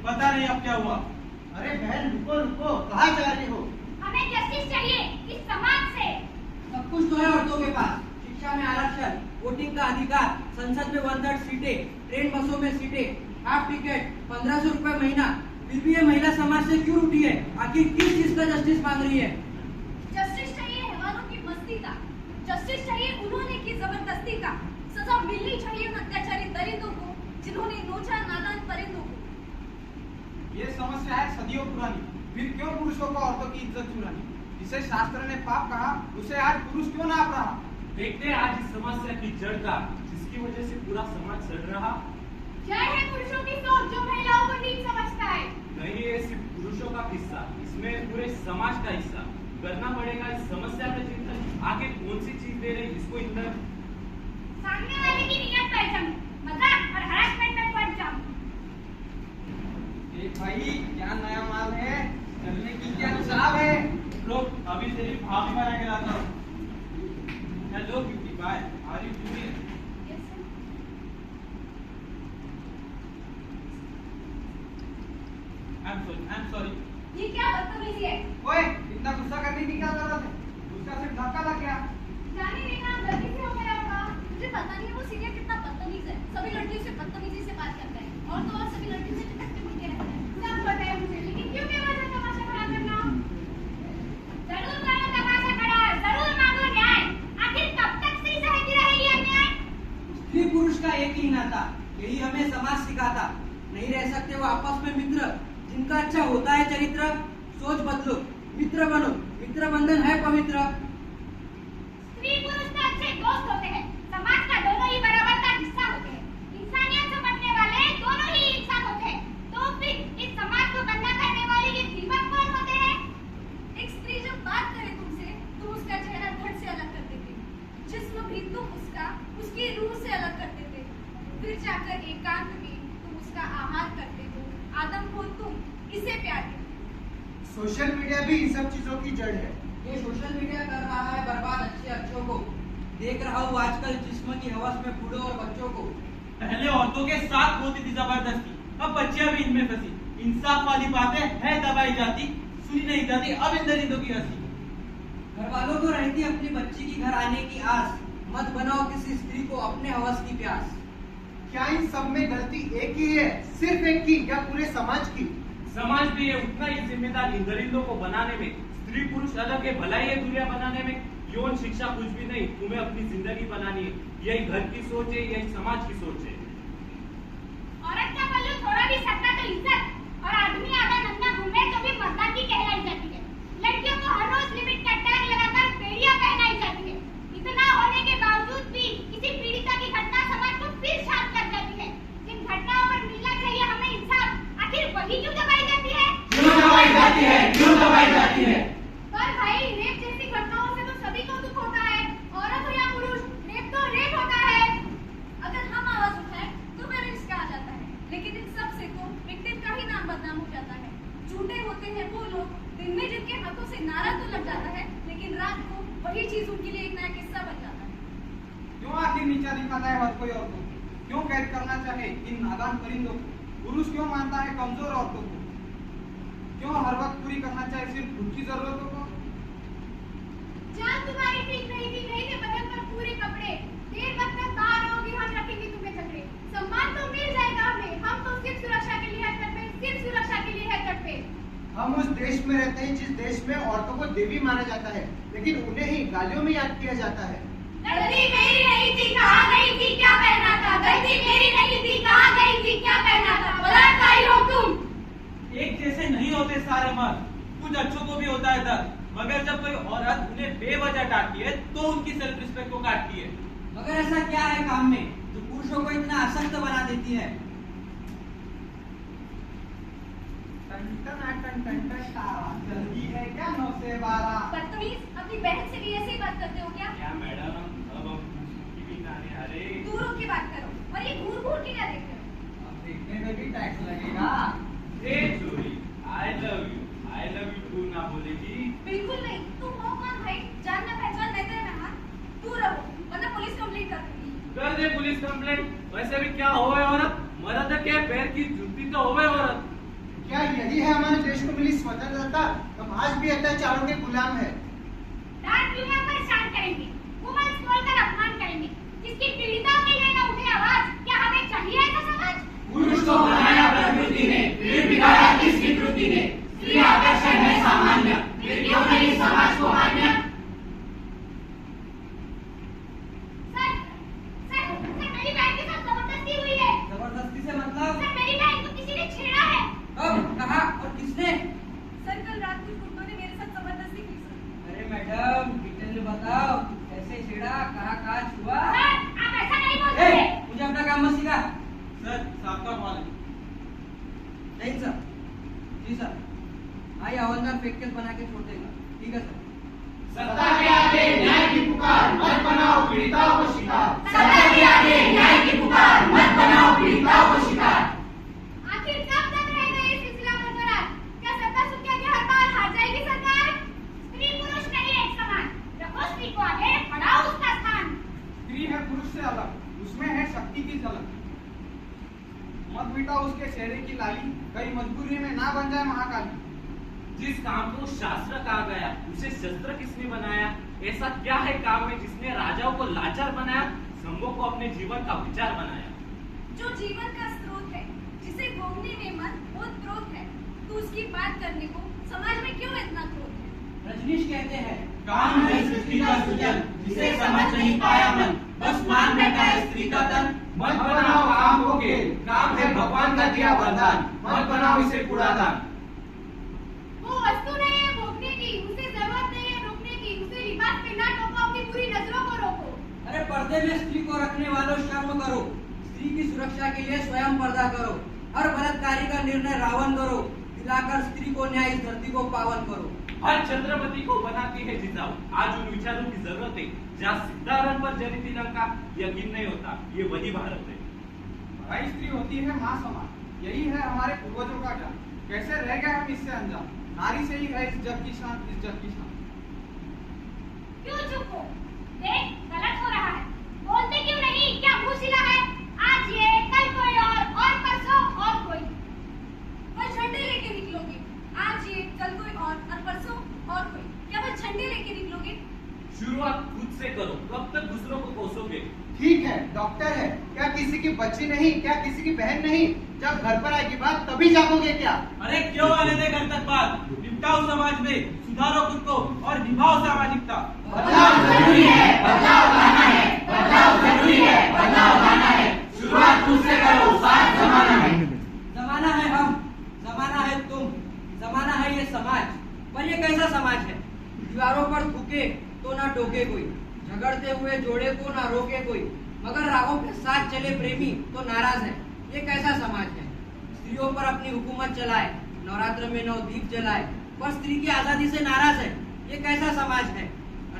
पता नहीं अब क्या हुआ। अरे बहन रुको रुको, कहाँ जा रही हो? हमें जस्टिस चाहिए इस समाज से। सब कुछ तो है औरतों के पास, शिक्षा में आरक्षण, वोटिंग का अधिकार, संसद में 1/3 सीटें, ट्रेन बसों में सीटें, हाफ टिकट, 1500 रुपए महीना। फिर भी ये महिला समाज से क्यों उठी है? आखिर किस चीज का जस्टिस मांग रही है? जस्टिस चाहिए हैवानों की मस्ती का, जस्टिस चाहिए उन्होंने की जबरदस्ती का, सजा मिलनी चाहिए उन अत्याचारी दरिंदों को जिन्होंने नोचा नादान परिंदों को। ये समस्या है सदियों पुरानी, फिर क्यों पुरुषों को औरतों की इज्जत चुरानी? जिसे शास्त्र ने पाप कहा, उसे आज पुरुष क्यों नाप रहा? देखते हैं आज इस समस्या की जड़ का, जिसकी वजह से पूरा समाज सड़ रहा। क्या है पुरुषों की सोच जो महिलाओं को नीच समझता है? नहीं है सिर्फ पुरुषों का किस्सा, इसमें पूरे समाज का हिस्सा। करना पड़ेगा इस समस्या का चिंतन। आखिर कौन सी चीज दे रही इसको ईंधन? सामने वाले की नीयत पहचान, मजाक और हरासमेंट में पड़ जाओ। भाई क्या नया माल है? चलने की क्या चाल है? लोग अभी तेरी भाभी बना के लाता हूँ। Hello beauty bye, are you doing? I am sorry. ये क्या बदतमीजी है? ओए इतना गुस्सा करने की क्या जरूरत है? गुस्सा से धक्का लग गया। जाने देना, गलती से हो गया होगा। मुझे पता नहीं है वो सीनियर कितना बदतमीज है। सभी लड़कियों से बदतमीजी से बात करता है और तो और सभी लड़कियों से चिपकते मिलते रहता है। सब पता है मुझे, लेकिन क्यों बेवजह तमाशा खड़ा करना? जरूर करो तमाशा खड़ा, जरूर मांगो न्याय। आखिर कब तक स्त्री सहती रहेगी अन्याय? स्त्री पुरुष का एक ही नाता, यही हमें समाज सिखाता। नहीं रह सकते वो आपस में मित्र, जिनका अच्छा होता है चरित्र। सोच बदलो, मित्र बनो, मित्र बंधन है पवित्र। स्त्री पुरुष तो अच्छे दोस्त होते हैं, समाज का दोनों ही बराबर का हिस्सा होते हैं। इंसानियत समझने वाले दोनों ही इंसान होते हैं। तो फिर इस समाज को गंदा करने वाले ये दीपक कौन होते हैं? एक स्त्री जब बात करे तुमसे, तुम उसका चेहरा धड़ से अलग कर देते, जिस्म भी तुम उसका उसकी रूह से अलग कर देते। फिर जाकर एकांत में तुम उसका आहार करते हो। आदम हो तुम, इसे प्यार करते। सोशल मीडिया भी इन सब चीजों की जड़ है। ये सोशल मीडिया कर रहा है बर्बाद अच्छों को। देख रहा हूँ आजकल जिस्म की हवस में बूढ़ों और बच्चों को। पहले औरतों के साथ होती थी जबरदस्ती, अब बच्चियां भी इनमें फंसी। इंसाफ वाली बातें है दबाई जाती, सुनी नहीं जाती अब इन दरिंदों की हंसी। घर वालों को रहती अपनी बच्ची की घर आने की आस, मत बनाओ किसी स्त्री को अपने हवस की प्यास। क्या इन सब में गलती एक ही है, सिर्फ एक की, या पूरे समाज की? समाज भी है उतना ही जिम्मेदार इन दरिंदों को बनाने में। स्त्री पुरुष अलग है, भलाई है दुनिया बनाने में। यौन शिक्षा कुछ भी नहीं, तुम्हें अपनी जिंदगी बनानी है। यही घर की सोच है, यही समाज की सोच है। औरत का पल्लू थोड़ा भी सकता तो इज्जत, और आदमी आधा नंगा घूमे तो भी मर्दानी कहलाई जाती है। लड़कियों को हर रोज लिमिट का टैग लगाकर बेड़ियां पहनाई जाती है। इतना होने के बावजूद भी किसी पीड़िता की घटना समाज को फिर शांत कर जाती है। जिन घटनाओं पर मिलना चाहिए हमें इंसाफ, आखिर वही क्यों दबाई जाती है? क्यों दबाई जाती है? क्यों दबाई जाती है? पर भाई रेप जैसी घटनाओं से तो सभी को दुख होता है, औरत हो या पुरुष, रेप तो रेप होता है। अगर हम आवाज उठाएं तो फिर रिस्क आ जाता है, लेकिन इन सब से तो विक्टिम का ही नाम बदनाम हो जाता है। झूठे होते हैं वो लोग दिन में जिनके हाथों से नारा तो लग जाता है, लेकिन रात को वही चीज उनके लिए एक नया किस्सा बन जाता है। क्यों आखिर नीचा दिखाता है हर कोई औरतों को? क्यों कैद करना चाहे इन नादान परिंदों को? पुरुष क्यों मानता है कमजोर औरतों को? क्यों हर वक्त पूरी करना चाहे सिर्फ खुद की जरूरतों को? जान तुम्हारी ठीक नहीं थी, नहीं थे बदन पर पूरे कपड़े। देर वक्त तक बाहर रहोगी, हम रखेंगे तुम्हें झगड़े। सम्मान तो मिल जाएगा हमें, हम तो सिर्फ सुरक्षा के लिए हरकत पे, सिर्फ सुरक्षा के लिए हरकत पे। हम उस देश में रहते हैं जिस देश में औरतों को देवी माना जाता है, लेकिन उन्हें ही गालियों में याद किया जाता है। गलती मेरी नहीं थी, कहाँ गई थी, क्या पहना था? गलती मेरी नहीं थी, कहाँ गई थी, क्या पहना था? बलात्कारी हो तुम। एक जैसे नहीं होते सारे मर्द, कुछ अच्छों को भी होता है दर्द। मगर जब कोई औरत उन्हें बेवजह डांटती है तो उनकी सेल्फ रिस्पेक्ट को काटती है। मगर ऐसा क्या है काम में जो पुरुषों को इतना आसक्त बना देती है? जल्दी है क्या 9 से 12? बदतमीज, अपनी बहन से भी ऐसे ही बात करते हो क्या? क्या मैडम, अब हम की भी नानी, अरे दूर होकर की बात करो, और ये घूर घूर के क्या देखते हो? अब देखने में भी टैक्स लगेगा। हे चोरी, आई लव यू तू ना बोलेगी? बिल्कुल नहीं, तुम हो कौन भाई? जानना पहचान रहते हैं ना, दूर रहो वरना पुलिस कंप्लेंट कर दूंगी। कर दे पुलिस कंप्लेंट। वैसे भी क्या होवे औरत, मर्द के पैर की जूती तो होवे औरत। क्या यही है हमारे देश को मिली स्वतंत्रता? हम आज भी अत्याचारों के गुलाम हैं। डांस यूनियन परेशान करेंगे, वुमेन्स बोलकर अपमान करेंगे, जिसकी पीड़िताओं के लिए न उठे आवाज। क्या हमें चाहिए ऐसा समाज? पुरुष को बनाया प्रकृति ने, फिर बिगाड़ा किस विकृति ने। स्त्री आकर्षण है सामान्य, फिर क्यों नहीं समाज को मान्य। सर, मेरी बहन के साथ जबरदस्ती हुई है। जबरदस्ती से मतलब? सर, मेरी बहन को किसी ने छेड़ा है। कब, कहाँ और किसने? सर, कल रात कुछ गुंडों ने मेरे साथ जबरदस्ती की सर। अरे मैडम, डिटेल में बताओ, कैसे छेड़ा, कहाँ छुआ? सर, आप ऐसा नहीं बोल ए, सकते। मुझे अपना काम मत सिखा। सर, साहब का कॉल है। नहीं सर, जी सर, भाई हवलदार फेक केस बना के छोड़ देगा। ठीक है सर। सत्ता के आगे न्याय की पुकार, मत बनाओ पीड़िताओं को शिकार। सत्ता के आगे न्याय की पुकार, मत बनाओ पीड़िताओं को शिकार। आखिर कब तक रहेगा ये सिलसिला बरकरार? क्या सत्ता सुख्या की हड़ताल हार जाएगी सरकार? स्त्री पुरुष नहीं एक समान, रखो स्त्री को आगे, बढ़ाओ उसका स्थान। स्त्री है पुरुष से अलग, उसमें है शक्ति की झलक। मत मिटाओ उसके चेहरे की लाली, कहीं मजबूरी में ना बन जाए महाकाली। जिस काम को शास्त्र कहा गया उसे शस्त्र किसने बनाया? ऐसा क्या है काम में जिसने राजाओं को लाचार बनाया, संघों को अपने जीवन का विचार बनाया? जो जीवन का स्रोत है, जिसे भोगने में मन ओतप्रोत है, तो उसकी बात करने को समाज में क्यों इतना क्रोध है? रजनीश कहते हैं, काम है सृष्टि का सृजन, जिसे समझ नहीं पाया मन, बस मान बैठा है स्त्री का तन। मत बनाओ काम को खेल, काम है भगवान का दिया वरदान, मत बनाओ इसे कूड़ादान। वो वस्तु नहीं है भोगने की, उसे जरूरत नहीं है रोकने की, उसे लिबास में ना टोको, अपनी बुरी नजरों को रोको। अरे पर्दे में स्त्री को रखने वालों शर्म करो, स्त्री की सुरक्षा के लिए स्वयं पर्दा करो, हर बलात्कारी का निर्णय रावण करो, दिलाकर स्त्री को न्याय, इस धरती को पावन करो। हर छत्रपति को बनाती है जिजाऊ, आज उन विचारों की जरूरत है जहाँ सिद्धारण पर जली थी लंका, यकीन नहीं होता ये वही भारत है। भाई स्त्री होती है माँ समान, यही है हमारे पूर्वजों का ज्ञान। कैसे रह गए हम इससे अनजान, नारी से ही है इस जग की शान, इस जग की शान। क्यों चुप हो? देख, गलत हो रहा है, बोलते क्यों नहीं? क्या मुंह सिला है? आज ये, कल कोई और परसों और कोई। कल झंडे लेके निकलोगे, आज ये, कल कोई और परसों और कोई। क्या वो झंडे लेके निकलोगे? शुरुआत खुद से करो, कब तक दूसरों को कोसोगे? ठीक है, डॉक्टर है, क्या किसी की बच्ची नहीं, क्या किसी की बहन नहीं? जब घर पर आएगी बात तभी जागोगे क्या? अरे क्यों आने दे घर तक बात, निपटाओ समाज में, सुधारो खुद को और निभाओ सामाजिकता। बदलाव जरूरी है, बदलाव लाना है, बदलाव जरूरी है, बदलाव लाना है। शुरुआत खुद से करो, साथ जमाना है। जमाना है हम, जमाना है तुम, जमाना है ये समाज। पर ये कैसा समाज है? दीवारों पर थूके तो ना टोके कोई, झगड़ते हुए जोड़े को ना रोके कोई, मगर राहों के साथ चले प्रेमी तो नाराज है। ये कैसा समाज है? स्त्रियों पर अपनी हुकूमत चलाए, नवरात्र में 9 दीप जलाए, पर स्त्री की आजादी से नाराज है। ये कैसा समाज है?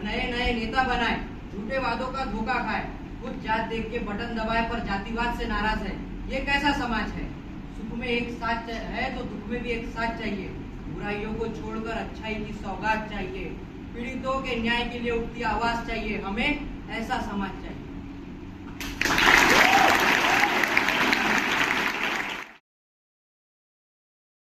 नए नए नेता बनाए, झूठे वादों का धोखा खाए, खुद जात देख के बटन दबाए पर जातिवाद से नाराज है। ये कैसा समाज है? सुख में एक साथ है तो दुख में भी एक साथ चाहिए, बुराइयों को छोड़कर अच्छाई की सौगात चाहिए, पीड़ितों के न्याय के लिए उठती आवाज चाहिए। हमें ऐसा समाज चाहिए।